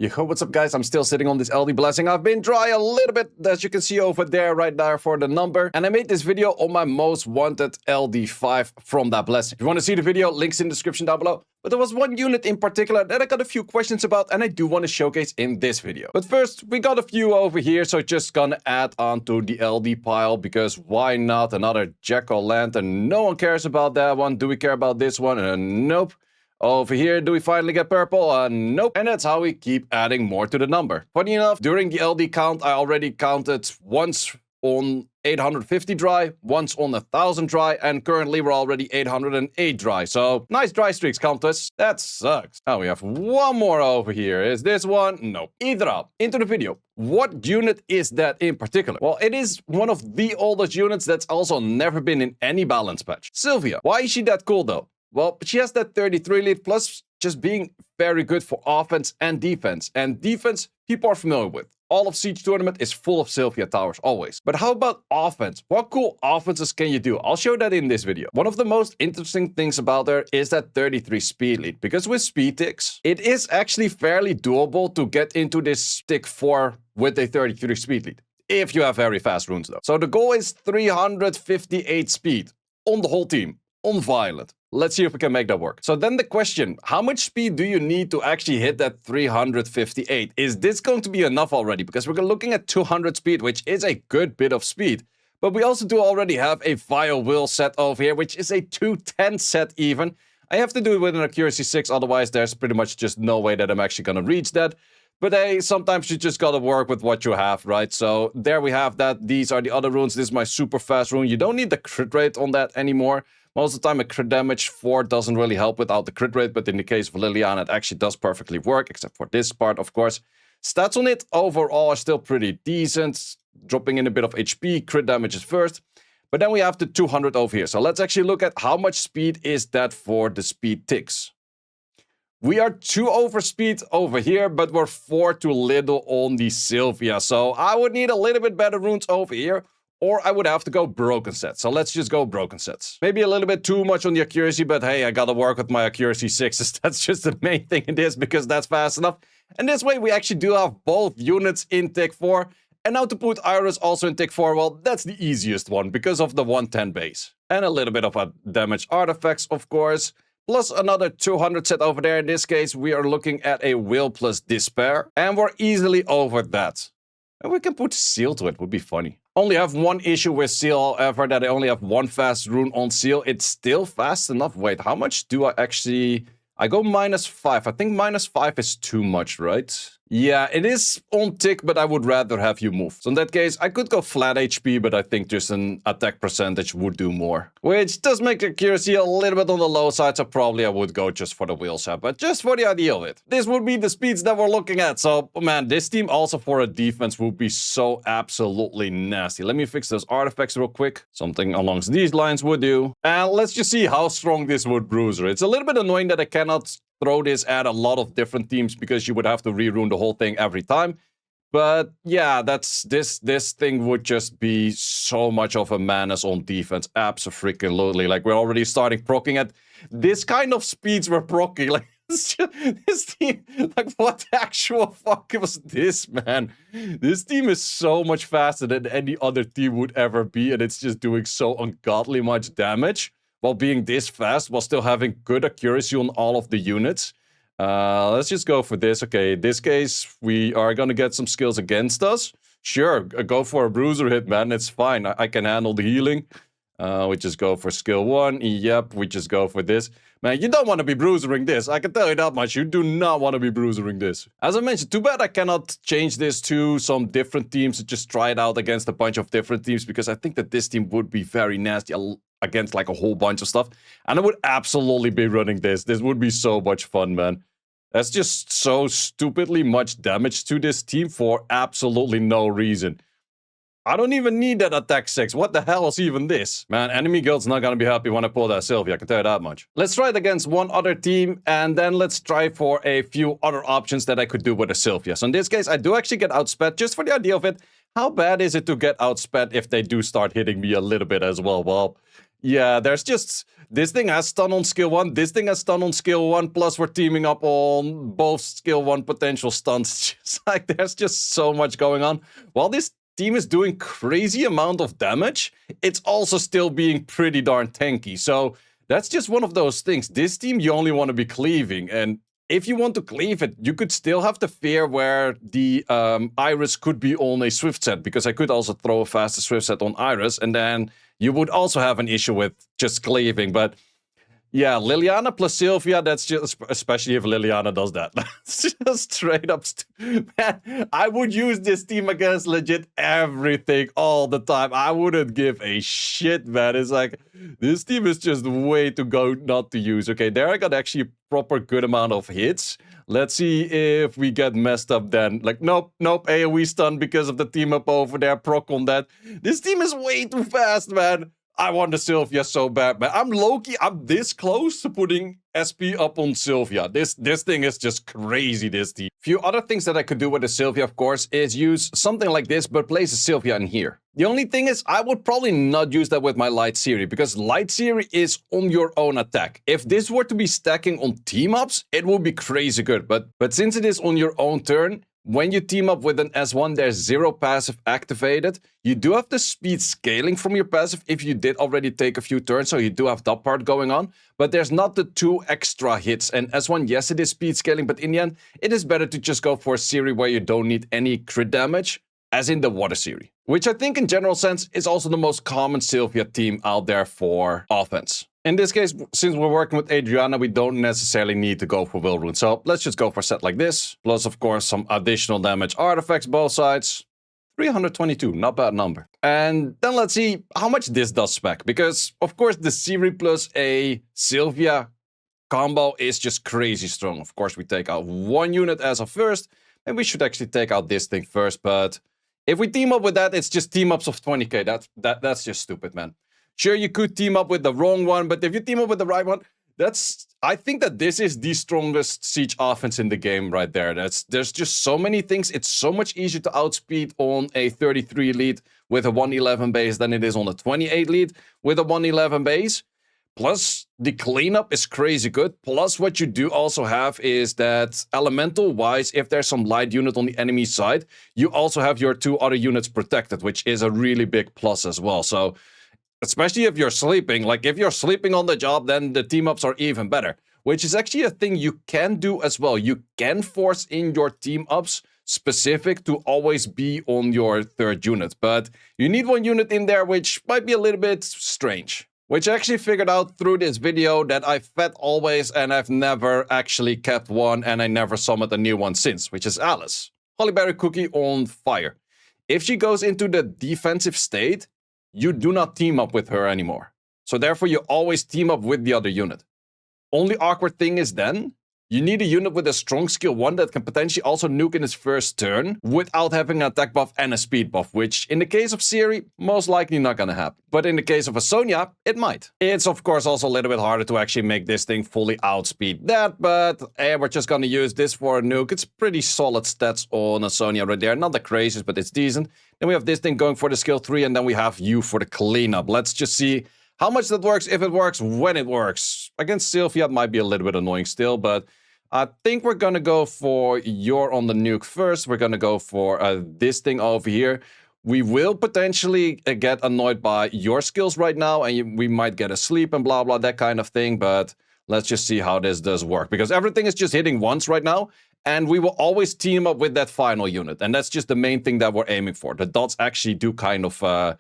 Yo, what's up guys? I'm still sitting on this LD blessing. I've been dry a little bit, as you can see over there, right there for the number. And I made this video on my most wanted LD5 from that blessing. If you want to see the video, links in the description down below. But there was one unit in particular that I got a few questions about and I do want to showcase in this video. But first, we got a few over here, so just gonna add on to the LD pile, because why not? Another jack-o'-lantern. No one cares about that one. Do we care about this one? Nope. Over here, do we finally get purple? Nope. And that's how we keep adding more to the number. Funny enough, during the LD count, I already counted once on 850 dry, once on 1000 dry, and currently we're already 808 dry. So, nice dry streaks, Countess. That sucks. Now we have one more over here. Is this one? No. Either up. Into the video. What unit is that in particular? Well, it is one of the oldest units that's also never been in any balance patch. Sylvia. Why is she that cool though? Well, she has that 33 lead, plus just being very good for offense and defense. And defense, people are familiar with. All of Siege Tournament is full of Sylvia towers, always. But how about offense? What cool offenses can you do? I'll show that in this video. One of the most interesting things about her is that 33 speed lead. Because with speed ticks, it is actually fairly doable to get into this tick 4 with a 33 speed lead. If you have very fast runes though. So the goal is 358 speed on the whole team, on Violent. Let's see if we can make that work. So then the question, how much speed do you need to actually hit that 358? Is this going to be enough already? Because we're looking at 200 speed, which is a good bit of speed. But we also do already have a Vile Will set over here, which is a 210 set even. I have to do it with an accuracy 6, otherwise there's pretty much just no way that I'm actually going to reach that. But hey, sometimes you just gotta work with what you have, right? So there we have that. These are the other runes. This is my super fast rune. You don't need the crit rate on that anymore. Most of the time, a crit damage 4 doesn't really help without the crit rate, but in the case of Liliana, it actually does perfectly work, except for this part, of course. Stats on it overall are still pretty decent, dropping in a bit of HP. Crit damage is first. But then we have the 200 over here. So let's actually look at how much speed is that for the speed ticks. We are 2 over speed over here, but we're 4 too little on the Sylvia. So I would need a little bit better runes over here, or I would have to go broken sets. So let's just go broken sets. Maybe a little bit too much on the accuracy, but hey, I gotta work with my accuracy 6s. That's just the main thing it is, because that's fast enough. And this way we actually do have both units in tick 4. And now to put Iris also in tick 4, well, that's the easiest one because of the 110 base. And a little bit of a damage artifacts, of course. Plus another 200 set over there. In this case, we are looking at a Will plus Despair. And we're easily over that. And we can put Seal to it, would be funny. Only have one issue with Seal, however, that I only have one fast rune on Seal. It's still fast enough. Wait, how much do I actually... I go -5. I think -5 is too much, right? Yeah, it is on tick, but I would rather have you move. So in that case, I could go flat HP, but I think just an attack percentage would do more. Which does make accuracy a little bit on the low side, so probably I would go just for the wheel set, but just for the idea of it. This would be the speeds that we're looking at. So, man, this team also for a defense would be so absolutely nasty. Let me fix those artifacts real quick. Something along these lines would do. And let's just see how strong this would bruiser. It's a little bit annoying that I cannot throw this at a lot of different teams because you would have to rerun the whole thing every time. But yeah, that's this thing would just be so much of a menace on defense. Absolutely. Like we're already starting proccing at this kind of speeds we're proccing. Like this team, like what the actual fuck was this, man? This team is so much faster than any other team would ever be, and it's just doing so ungodly much damage while being this fast, while still having good accuracy on all of the units. Let's just go for this. Okay, in this case, we are gonna get some skills against us. Sure, go for a bruiser hit, man. It's fine. I can handle the healing. We just go for skill 1. Yep, we just go for this. Man, you don't want to be bruisering this. I can tell you that much. You do not want to be bruisering this. As I mentioned, too bad I cannot change this to some different teams to just try it out against a bunch of different teams, because I think that this team would be very nasty against like a whole bunch of stuff. And I would absolutely be running this. This would be so much fun, man. That's just so stupidly much damage to this team for absolutely no reason. I don't even need that attack 6. What the hell is even this? Man, enemy guild's not gonna be happy when I pull that Sylvia, I can tell you that much. Let's try it against one other team, and then let's try for a few other options that I could do with a Sylvia. So in this case, I do actually get outsped, just for the idea of it. How bad is it to get outsped if they do start hitting me a little bit as well? Well, Yeah, there's just... This thing has stun on skill 1, this thing has stun on skill 1, plus we're teaming up on both skill 1 potential stuns. Just like, there's just so much going on. While this team is doing crazy amount of damage, it's also still being pretty darn tanky. So that's just one of those things. This team, you only want to be cleaving, and if you want to cleave it, you could still have the fear where the Iris could be on a Swift set, because I could also throw a faster Swift set on Iris, and then you would also have an issue with just cleaving. But yeah, Liliana plus Sylvia, that's just, especially if Liliana does that. That's just straight up... Man, I would use this team against legit everything all the time. I wouldn't give a shit, man. It's like, this team is just way to go not to use. Okay, there I got actually a proper good amount of hits. Let's see if we get messed up then. Like, nope, AoE stun because of the team up over there, proc on that. This team is way too fast, man. I want the Sylvia so bad, man. I'm low-key, I'm this close to putting SP up on Sylvia. This thing is just crazy, this team. Few other things that I could do with the Sylvia, of course, is use something like this, but place a Sylvia in here. The only thing is, I would probably not use that with my Light Siri, because Light Siri is on your own attack. If this were to be stacking on team-ups, it would be crazy good, but since it is on your own turn, when you team up with an S1, there's 0 passive activated. You do have the speed scaling from your passive if you did already take a few turns, so you do have that part going on. But there's not the 2 extra hits. And S1, yes, it is speed scaling, but in the end, it is better to just go for a Siri where you don't need any crit damage, as in the Water Siri. Which I think in general sense is also the most common Sylvia team out there for offense. In this case, since we're working with Adriana, we don't necessarily need to go for Will Rune. So let's just go for a set like this. Plus, of course, some additional damage artifacts both sides. 322, not bad number. And then let's see how much this does spec. Because, of course, the Siri plus a Sylvia combo is just crazy strong. Of course, we take out 1 unit as of first. And we should actually take out this thing first. But if we team up with that, it's just team-ups of 20k. That's just stupid, man. Sure, you could team up with the wrong one, but if you team up with the right one, I think that this is the strongest siege offense in the game right there. There's just so many things. It's so much easier to outspeed on a 33 lead with a 111 base than it is on a 28 lead with a 111 base. Plus, the cleanup is crazy good. Plus, what you do also have is that elemental-wise, if there's some light unit on the enemy side, you also have your 2 other units protected, which is a really big plus as well. So, especially if you're sleeping, like if you're sleeping on the job, then the team-ups are even better. Which is actually a thing you can do as well. You can force in your team-ups specific to always be on your 3rd unit. But you need 1 unit in there, which might be a little bit strange. Which I actually figured out through this video that I fed always and I've never actually kept one and I never summoned a new one since, which is Alice. Hollyberry Cookie on fire. If she goes into the defensive state, you do not team up with her anymore. So therefore you always team up with the other unit. Only awkward thing is then, you need a unit with a strong skill 1 that can potentially also nuke in its first turn without having an attack buff and a speed buff, which in the case of Siri, most likely not gonna happen. But in the case of a Sonya, it might. It's of course also a little bit harder to actually make this thing fully outspeed that, but hey, we're just gonna use this for a nuke. It's pretty solid stats on a Sonya right there. Not the craziest, but it's decent. Then we have this thing going for the skill 3, and then we have you for the cleanup. Let's just see how much that works, if it works, when it works. Against Sylvia, it might be a little bit annoying still, but I think we're gonna go for you're on the nuke first. We're gonna go for this thing over here. We will potentially get annoyed by your skills right now, and we might get asleep and blah blah, that kind of thing, but let's just see how this does work. Because everything is just hitting once right now, and we will always team up with that final unit. And that's just the main thing that we're aiming for. The dots actually do kind of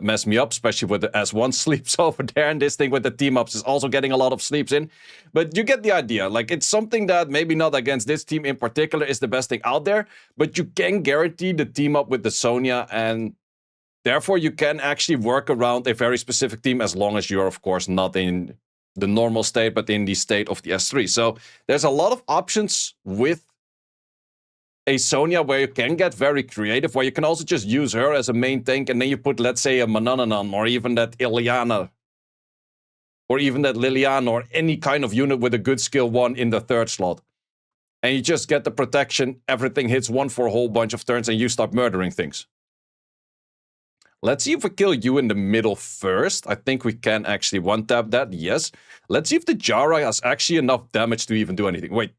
mess me up, especially with the S1 sleeps over there, and this thing with the team-ups is also getting a lot of sleeps in. But you get the idea. Like, it's something that maybe not against this team in particular is the best thing out there, but you can guarantee the team-up with the Sonya, and therefore you can actually work around a very specific team as long as you're, of course, not in the normal state, but in the state of the S3. So there's a lot of options with a Sonya where you can get very creative, where you can also just use her as a main tank, and then you put, let's say, a Manananan, or even that Ilyana, or even that Liliana, or any kind of unit with a good skill 1 in the 3rd slot. And you just get the protection, everything hits 1 for a whole bunch of turns, and you start murdering things. Let's see if we kill you in the middle first. I think we can actually one-tap that, yes. Let's see if the Jara has actually enough damage to even do anything. Wait,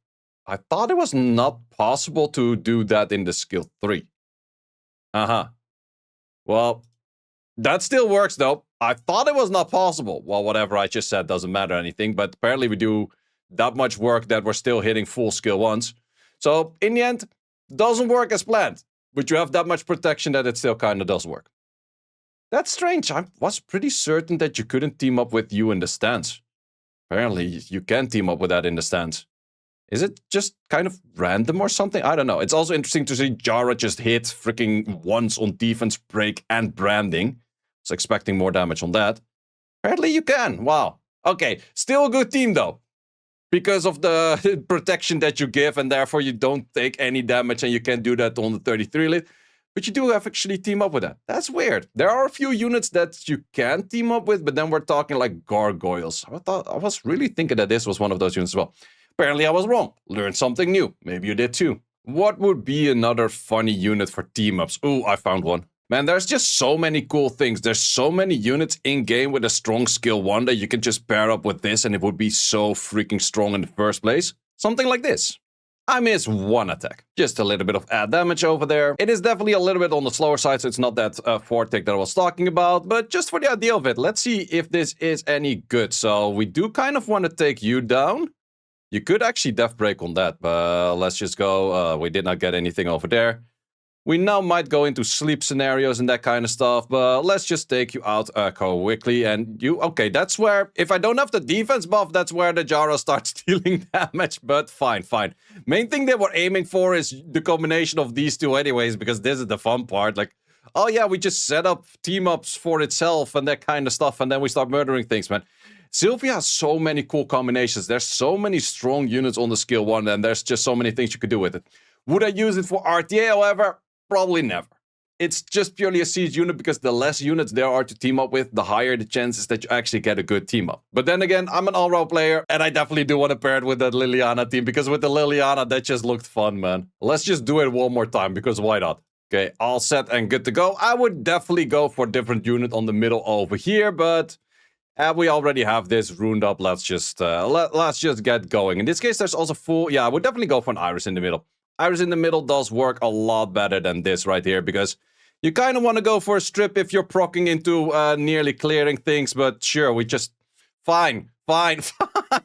I thought it was not possible to do that in the skill 3. Uh-huh. Well, that still works though. I thought it was not possible. Well, whatever I just said doesn't matter anything, but apparently we do that much work that we're still hitting full skill 1s. So, in the end, doesn't work as planned. But you have that much protection that it still kind of does work. That's strange. I was pretty certain that you couldn't team up with you in the stance. Apparently, you can team up with that in the stance. Is it just kind of random or something? I don't know. It's also interesting to see Jara just hit freaking once on defense, break, and branding. I was expecting more damage on that. Apparently, you can. Wow. Okay, still a good team, though. Because of the protection that you give, and therefore you don't take any damage, and you can do that on the 33 lit. But you do have actually team up with that. That's weird. There are a few units that you can team up with, but then we're talking like gargoyles. I was really thinking that this was one of those units as well. Apparently I was wrong. Learned something new. Maybe you did too. What would be another funny unit for team ups? Ooh, I found one. Man, there's just so many cool things. There's so many units in-game with a strong skill 1 that you can just pair up with this and it would be so freaking strong in the first place. Something like this. I miss 1 attack. Just a little bit of add damage over there. It is definitely a little bit on the slower side, so it's not that 4 tick that I was talking about. But just for the idea of it, let's see if this is any good. So we do kind of want to take you down. You could actually death break on that, but let's just go. We did not get anything over there. We now might go into sleep scenarios and that kind of stuff, but let's just take you out quickly. And you, okay, that's where, if I don't have the defense buff, that's where the Jara starts dealing damage, but fine, fine. Main thing that we're aiming for is the combination of these two anyways, because this is the fun part. Like, oh yeah, we just set up team-ups for itself and that kind of stuff, and then we start murdering things, man. Sylvia has so many cool combinations. There's so many strong units on the skill 1, and there's just so many things you could do with it. Would I use it for RTA, however? Probably never. It's just purely a siege unit because the less units there are to team up with, the higher the chances that you actually get a good team up. But then again, I'm an all-round player and I definitely do want to pair it with that Liliana team because with the Liliana, that just looked fun, man. Let's just do it one more time because why not? Okay, all set and good to go. I would definitely go for a different unit on the middle over here, but we already have this ruined up. Let's just get going. In this case, there's also full... Yeah, I would definitely go for an Iris in the middle. Iris in the middle does work a lot better than this right here because you kind of want to go for a strip if you're proccing into nearly clearing things, but sure, we just... Fine.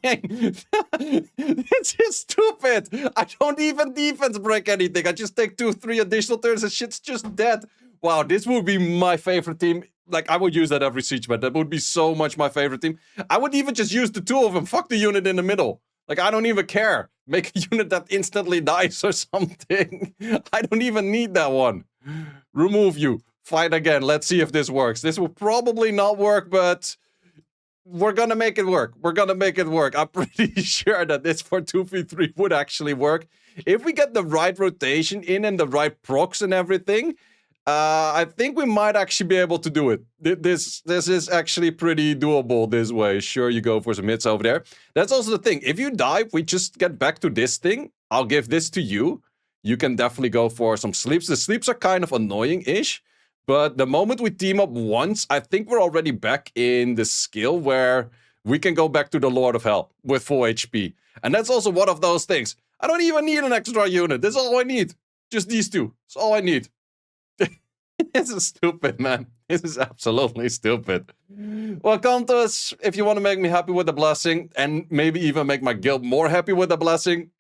It's just stupid. I don't even defense break anything. I just take 2-3 additional turns and shit's just dead. Wow, this would be my favorite team. Like, I would use that every siege, but that would be so much my favorite team. I would even just use the 2 of them. Fuck the unit in the middle. Like, I don't even care. Make a unit that instantly dies or something. I don't even need that one. Remove you. Fight again. Let's see if this works. This will probably not work, but we're gonna make it work. We're gonna make it work. I'm pretty sure that this for 2v3 would actually work. If we get the right rotation in and the right procs and everything, I think we might actually be able to do it. This is actually pretty doable this way. Sure, you go for some hits over there. That's also the thing. If you die, we just get back to this thing. I'll give this to you. You can definitely go for some sleeps. The sleeps are kind of annoying-ish. But the moment we team up once, I think we're already back in the skill where we can go back to the Lord of Hell with full HP. And that's also one of those things. I don't even need an extra unit. That's all I need. Just these two. That's all I need. This is stupid, man. This is absolutely stupid. Well, come to us if you want to make me happy with the blessing and maybe even make my guild more happy with the blessing.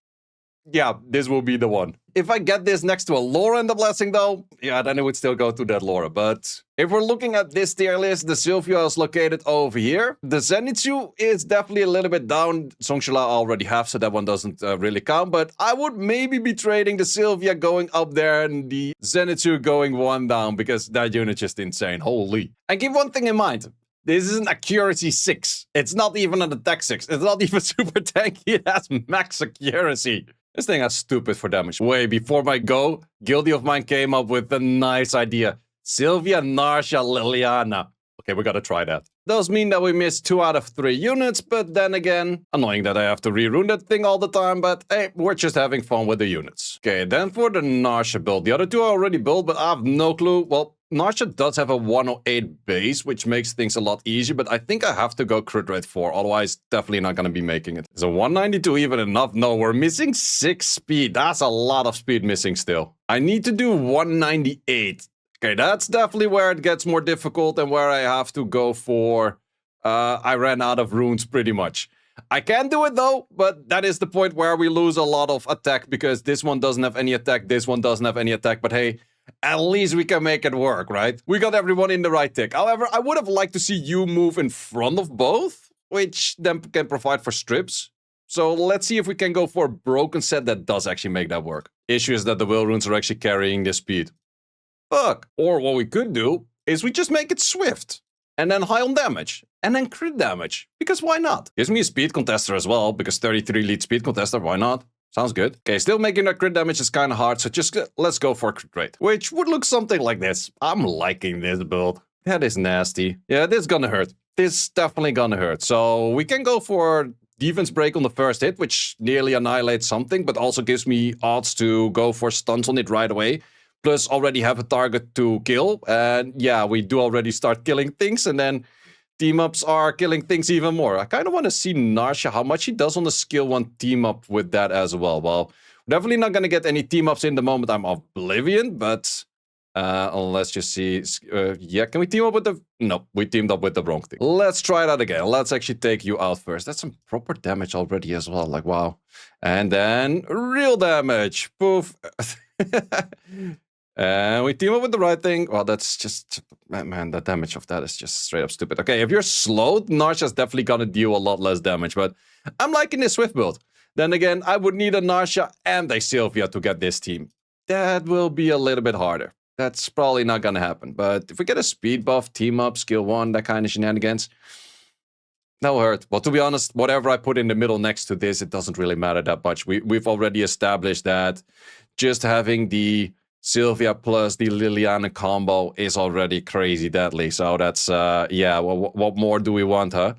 Yeah, this will be the one. If I get this next to a Laura in the blessing, though, yeah, then it would still go to that Laura. But if we're looking at this tier list, the Sylvia is located over here. The Zenitsu is definitely a little bit down. Songshala I already have, so that one doesn't really count. But I would maybe be trading the Sylvia going up there and the Zenitsu going 1 down because that unit's just insane. Holy. And keep one thing in mind. This is an accuracy 6. It's not even an attack 6. It's not even super tanky. It has max accuracy. This thing is stupid for damage. Way before my go, Guildy of mine came up with a nice idea. Sylvia, Narsha, Liliana. Okay, we gotta try that. Does mean that we missed 2 out of 3 units, but then again, annoying that I have to rerun that thing all the time, but hey, we're just having fun with the units. Okay, then for the Narsha build. The other two are already built, but I have no clue. Well, Narsha does have a 108 base, which makes things a lot easier, but I think I have to go crit rate 4, otherwise definitely not going to be making it. Is a 192 even enough? No, we're missing 6 speed. That's a lot of speed missing still. I need to do 198. Okay, that's definitely where it gets more difficult and where I have to go for... I ran out of runes pretty much. I can do it though, but that is the point where we lose a lot of attack because this one doesn't have any attack, this one doesn't have any attack, but hey, at least we can make it work, right? We got everyone in the right tick. However, I would have liked to see you move in front of both, which then can provide for strips. So let's see if we can go for a broken set that does actually make that work. Issue is that the will runes are actually carrying this speed. Fuck. Or what we could do is we just make it swift. And then high on damage. And then crit damage. Because why not? Gives me a speed contester as well. Because 33 lead speed contester. Why not? Sounds good. Okay, still making that crit damage is kind of hard. So just let's go for a crit rate. Which would look something like this. I'm liking this build. That is nasty. Yeah, this is gonna hurt. This is definitely gonna hurt. So we can go for defense break on the first hit. Which nearly annihilates something. But also gives me odds to go for stunts on it right away. Plus already have a target to kill. And yeah, we do already start killing things. And then team-ups are killing things even more. I kind of want to see Narsha, how much he does on the skill 1 team-up with that as well. Well, definitely not going to get any team-ups in the moment I'm Oblivion. But let's just see. Yeah, can we team up with the... No, we teamed up with the wrong thing. Let's try that again. Let's actually take you out first. That's some proper damage already as well. Like, wow. And then real damage. Poof. And we team up with the right thing. Well, that's just... Man, the damage of that is just straight up stupid. Okay, if you're slowed, Narsha's definitely gonna deal a lot less damage. But I'm liking this Swift build. Then again, I would need a Narsha and a Sylvia to get this team. That will be a little bit harder. That's probably not gonna happen. But if we get a speed buff, team up, skill 1, that kind of shenanigans, that will hurt. Well, to be honest, whatever I put in the middle next to this, it doesn't really matter that much. We've already established that just having the Sylvia plus the Liliana combo is already crazy deadly. So that's, yeah, well, what more do we want, huh?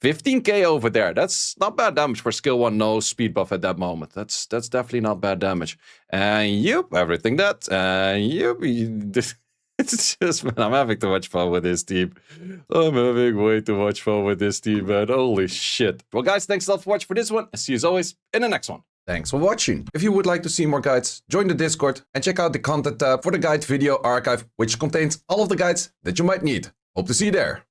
15k over there. That's not bad damage for skill 1, no speed buff at that moment. That's definitely not bad damage. And yep, everything that. And yep, it's just, man, I'm having too much fun with this team. I'm having way too much fun with this team, man. Holy shit. Well, guys, thanks a lot for watching for this one. I'll see you as always in the next one. Thanks for watching. If you would like to see more guides, join the Discord and check out the content tab for the guide video archive, which contains all of the guides that you might need. Hope to see you there.